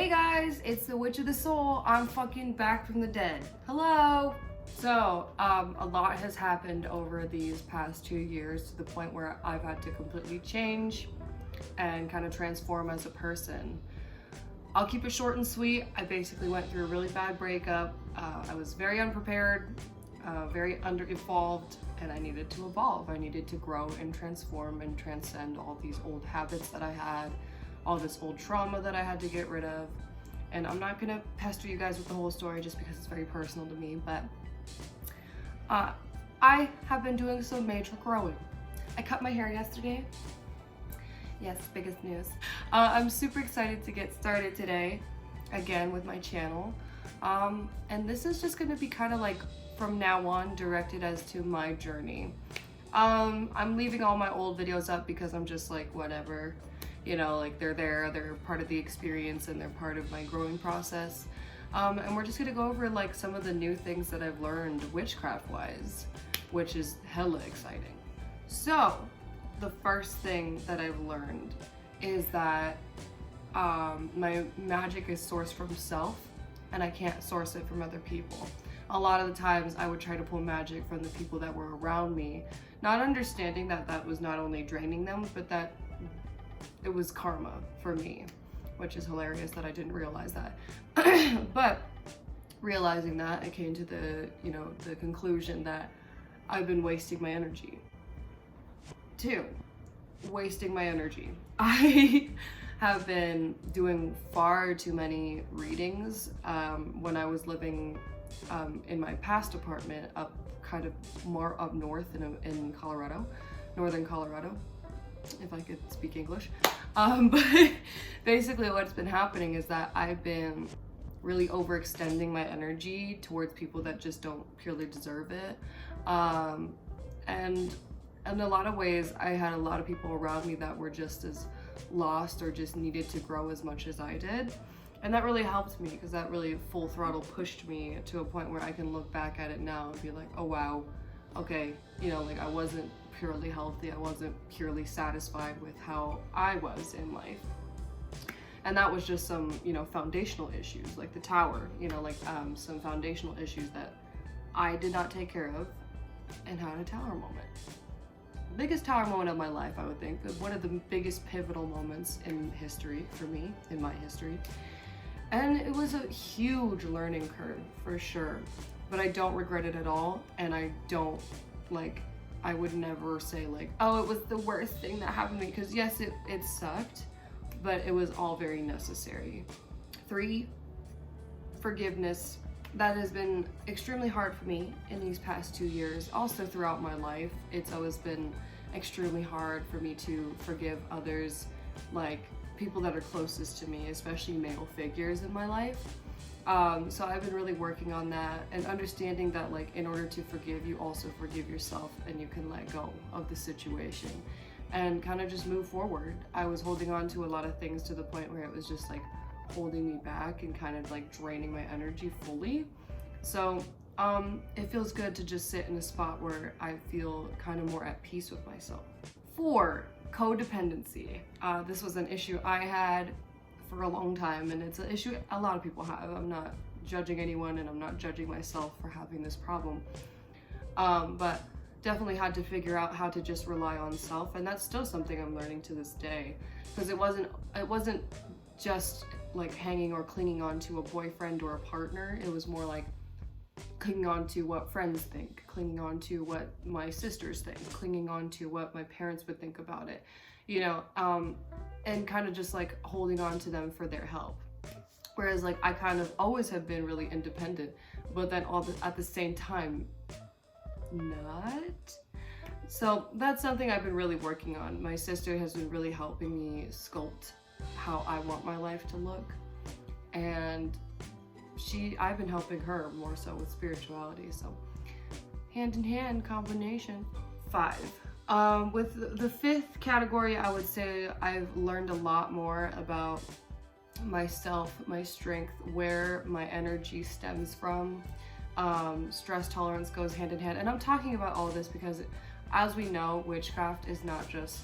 Hey guys, it's the Witch of the Soul. I'm fucking back from the dead. Hello! So, a lot has happened over these past 2 years to the point where I've had to completely change and kind of transform as a person. I'll keep it short and sweet. I basically went through a really bad breakup. I was very unprepared, very under-evolved, and I needed to evolve. I needed to grow and transform and transcend all these old habits that I had, all this old trauma that I had to get rid of. And I'm not gonna pester you guys with the whole story just because it's very personal to me, but I have been doing some major growing. I cut my hair yesterday. Yes, biggest news. I'm super excited to get started today, again with my channel. And this is just gonna be kind of like, from now on, directed as to my journey. I'm leaving all my old videos up because I'm just like, whatever. You know, like they're part of the experience and they're part of my growing process. And we're just gonna go over like some of the new things that I've learned witchcraft-wise, which is hella exciting. So, the first thing that I've learned is that my magic is sourced from self and I can't source it from other people. A lot of the times I would try to pull magic from the people that were around me, not understanding that that was not only draining them, but that it was karma for me, which is hilarious that I didn't realize that. But realizing that, I came to the conclusion that I've been wasting my energy. 2, wasting my energy. I have been doing far too many readings. When I was living in my past apartment kind of more up north in Colorado, northern Colorado, if I could speak English. But basically what's been happening is that I've been really overextending my energy towards people that just don't purely deserve it. And in a lot of ways, I had a lot of people around me that were just as lost or just needed to grow as much as I did. And that really helped me because that really full throttle pushed me to a point where I can look back at it now and be like, oh wow, okay, like I wasn't purely healthy, I wasn't purely satisfied with how I was in life. And that was just some, foundational issues, like the tower, some foundational issues that I did not take care of and had a tower moment. Biggest tower moment of my life, I would think. One of the biggest pivotal moments in history for me, in my history. And it was a huge learning curve for sure, but I don't regret it at all. And I don't I would never say like, oh, it was the worst thing that happened to me, because yes, it sucked, but it was all very necessary. 3, forgiveness. That has been extremely hard for me in these past 2 years. Also throughout my life, it's always been extremely hard for me to forgive others, like people that are closest to me, especially male figures in my life. So I've been really working on that and understanding that in order to forgive, you also forgive yourself and you can let go of the situation and kind of just move forward. I was holding on to a lot of things to the point where it was just holding me back and kind of draining my energy fully. So it feels good to just sit in a spot where I feel kind of more at peace with myself. 4, codependency. This was an issue I had for a long time, and it's an issue a lot of people have. I'm not judging anyone and I'm not judging myself for having this problem. But definitely had to figure out how to just rely on self, and that's still something I'm learning to this day, because it wasn't just hanging or clinging on to a boyfriend or a partner. It was more clinging on to what friends think, clinging on to what my sisters think, clinging on to what my parents would think about it, and kind of just holding on to them for their help. Whereas I kind of always have been really independent, but then at the same time, not. So that's something I've been really working on. My sister has been really helping me sculpt how I want my life to look, and I've been helping her more so with spirituality, so hand in hand combination. 5. With the 5th category, I would say I've learned a lot more about myself, my strength, where my energy stems from. Stress tolerance goes hand in hand, and I'm talking about all of this because, as we know, witchcraft is not just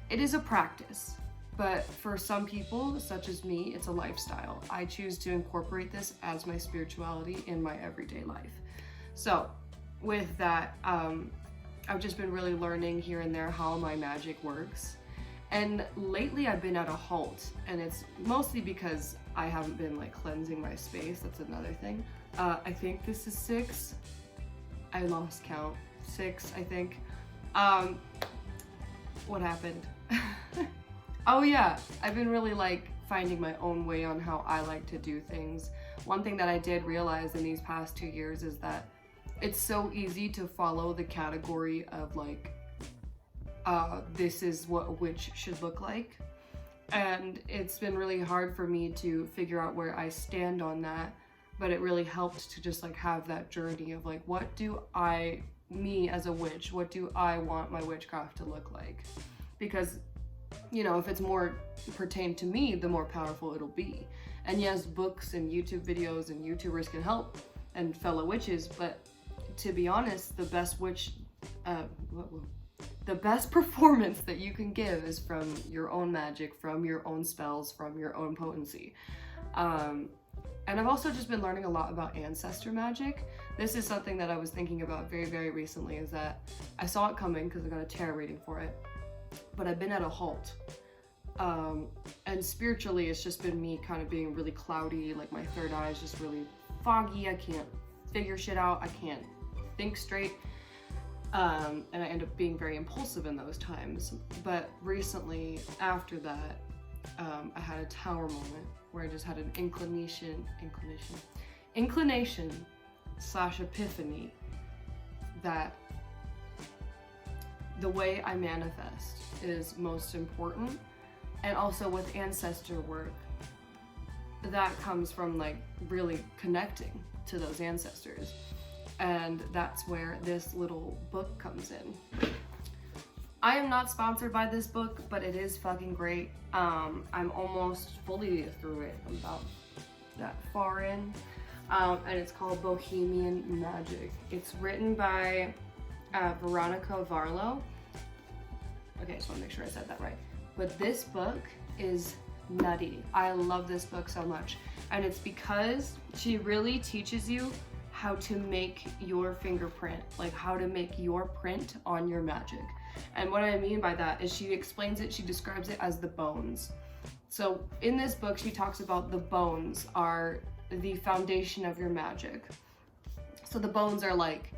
it is a practice. But for some people, such as me, it's a lifestyle. I choose to incorporate this as my spirituality in my everyday life. So with that, I've just been really learning here and there how my magic works. And lately I've been at a halt, and it's mostly because I haven't been like cleansing my space. That's another thing. I think this is 6. I lost count. 6, I think. What happened? Oh yeah, I've been really like finding my own way on how I like to do things. One thing that I did realize in these past 2 years is that it's so easy to follow the category of like, this is what a witch should look like. And it's been really hard for me to figure out where I stand on that, but it really helped to just like have that journey of like, what do me as a witch, what do I want my witchcraft to look like? Because, you know, if it's more pertained to me, the more powerful it'll be. And yes, books and YouTube videos and YouTubers can help, and fellow witches, but to be honest, the best the best performance that you can give is from your own magic, from your own spells, from your own potency. And I've also just been learning a lot about ancestor magic. This is something that I was thinking about very, very recently, is that I saw it coming because I got a tarot reading for it, but I've been at a halt. And spiritually, it's just been me kind of being really cloudy, like my third eye is just really foggy. I can't figure shit out. I can't think straight. And I end up being very impulsive in those times. But recently, after that, I had a tower moment where I just had an inclination / epiphany that the way I manifest is most important. And also with ancestor work, that comes from like really connecting to those ancestors. And that's where this little book comes in. I am not sponsored by this book, but it is fucking great. I'm almost fully through it. I'm about that far in. And it's called Bohemian Magick. It's written by Veronica Varlow. Okay, I just want to make sure I said that right. But this book is nutty. I love this book so much. And it's because she really teaches you how to make your fingerprint, like how to make your print on your magic. And what I mean by that is she explains it, she describes it as the bones. So in this book, she talks about the bones are the foundation of your magic. So the bones are like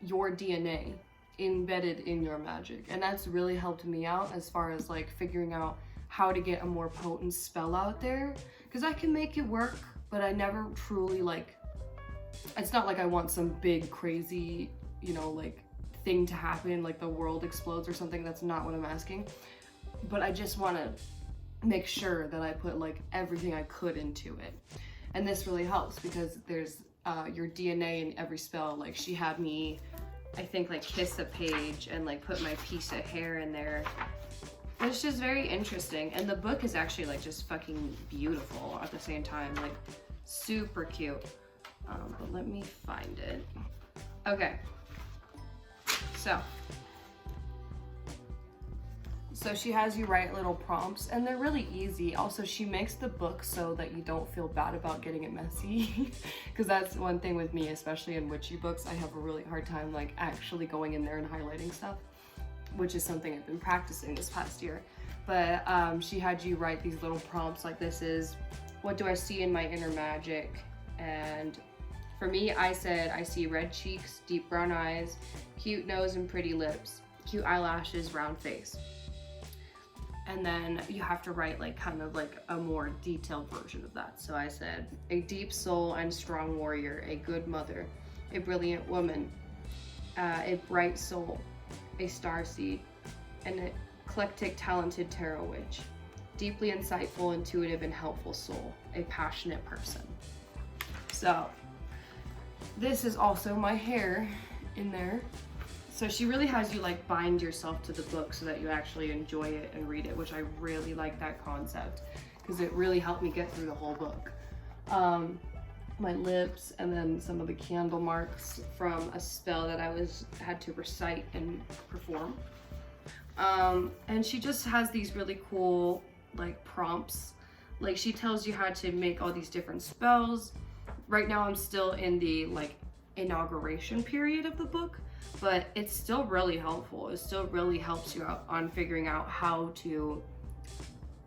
your DNA embedded in your magic. And that's really helped me out as far as like figuring out how to get a more potent spell out there. Because I can make it work, but I never truly like, it's not like I want some big crazy, you know, like thing to happen, like the world explodes or something. That's not what I'm asking. But I just want to make sure that I put like everything I could into it. And this really helps because there's your DNA in every spell. Like she had me, I think, like kiss a page and like put my piece of hair in there. It's just very interesting. And the book is actually like just fucking beautiful at the same time, like super cute. But let me find it. Okay. So she has you write little prompts and they're really easy. Also, she makes the book so that you don't feel bad about getting it messy. Because that's one thing with me, especially in witchy books, I have a really hard time like actually going in there and highlighting stuff, which is something I've been practicing this past year. But she had you write these little prompts like this is, what do I see in my inner magic? And for me, I said, I see red cheeks, deep brown eyes, cute nose and pretty lips, cute eyelashes, round face. And then you have to write like kind of like a more detailed version of that. So I said, a deep soul and strong warrior, a good mother, a brilliant woman, a bright soul, a starseed, an eclectic, talented tarot witch, deeply insightful, intuitive, and helpful soul, a passionate person. So this is also my hair in there. So she really has you like bind yourself to the book so that you actually enjoy it and read it, which I really like that concept because it really helped me get through the whole book. My lips and then some of the candle marks from a spell that I had to recite and perform. And she just has these really cool like prompts. Like she tells you how to make all these different spells. Right now I'm still in the like inauguration period of the book, but it's still really helpful. It still really helps you out on figuring out how to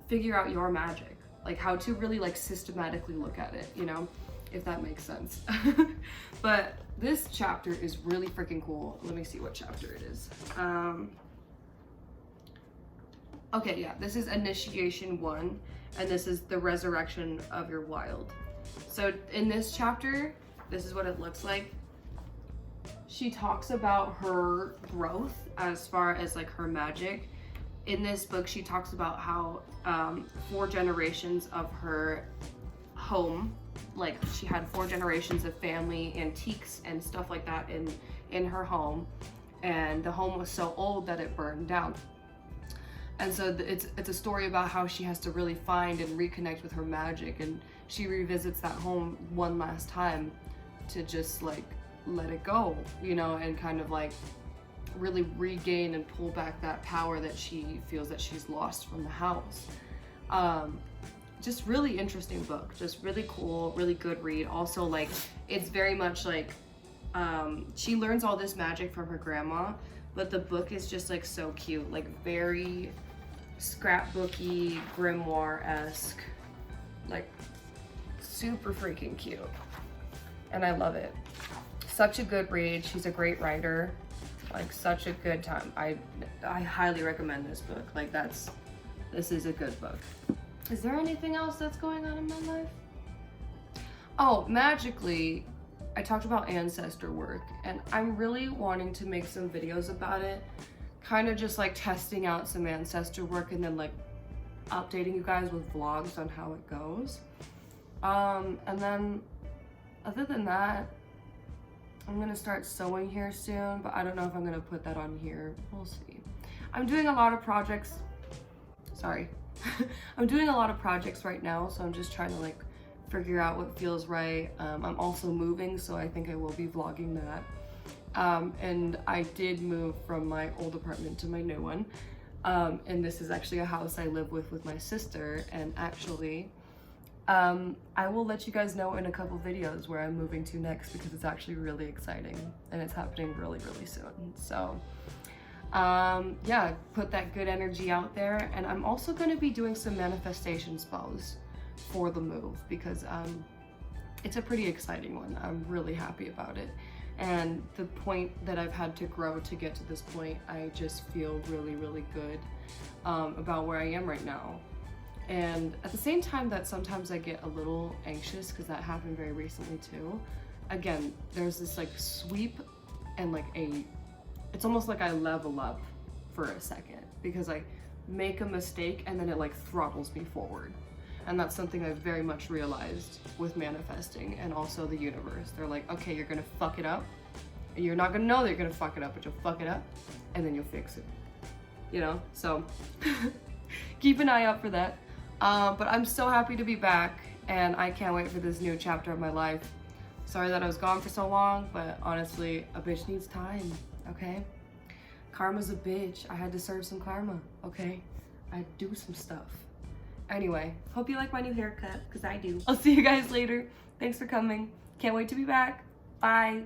figure out your magic, like how to really like systematically look at it, you know, if that makes sense. But this chapter is really freaking cool. Let me see what chapter it is. Okay, yeah, this is Initiation 1, and this is the Resurrection of Your Wild. So in this chapter, this is what it looks like. She talks about her growth as far as like her magic. In this book, she talks about how 4 generations of her home, like she had 4 generations of family, antiques and stuff like that in her home, and the home was so old that it burned down. And so it's a story about how she has to really find and reconnect with her magic, and she revisits that home one last time to just like let it go, you know, and kind of like really regain and pull back that power that she feels that she's lost from the house. Just really interesting book, just really cool, really good read. Also, like, it's very much like she learns all this magic from her grandma, but the book is just like so cute, like very scrapbooky, grimoire-esque, like super freaking cute, and I love it. Such a good read. She's a great writer, like such a good time. I highly recommend this book. Like this is a good book. Is there anything else that's going on in my life? Oh, magically, I talked about ancestor work, and I'm really wanting to make some videos about it, kind of just like testing out some ancestor work and then like updating you guys with vlogs on how it goes. And then other than that, I'm gonna start sewing here soon, but I don't know if I'm gonna put that on here. We'll see. I'm doing a lot of projects. Sorry. I'm doing a lot of projects right now, so I'm just trying to like figure out what feels right. I'm also moving, so I think I will be vlogging that. And I did move from my old apartment to my new one. And this is actually a house I live with my sister, and actually, I will let you guys know in a couple videos where I'm moving to next, because it's actually really exciting and it's happening really, really soon. So yeah, put that good energy out there. And I'm also going to be doing some manifestation spells for the move, because it's a pretty exciting one. I'm really happy about it. And the point that I've had to grow to get to this point, I just feel really, really good about where I am right now. And at the same time that sometimes I get a little anxious, because that happened very recently too. Again, there's this like sweep and like it's almost like I level up for a second, because I make a mistake and then it like throttles me forward. And that's something I've very much realized with manifesting, and also the universe. They're like, okay, you're gonna fuck it up. You're not gonna know that you're gonna fuck it up, but you'll fuck it up and then you'll fix it. You know, so keep an eye out for that. But I'm so happy to be back, and I can't wait for this new chapter of my life. Sorry that I was gone for so long, but honestly, a bitch needs time, okay? Karma's a bitch. I had to serve some karma, okay? I do some stuff. Anyway, hope you like my new haircut, because I do. I'll see you guys later. Thanks for coming. Can't wait to be back. Bye.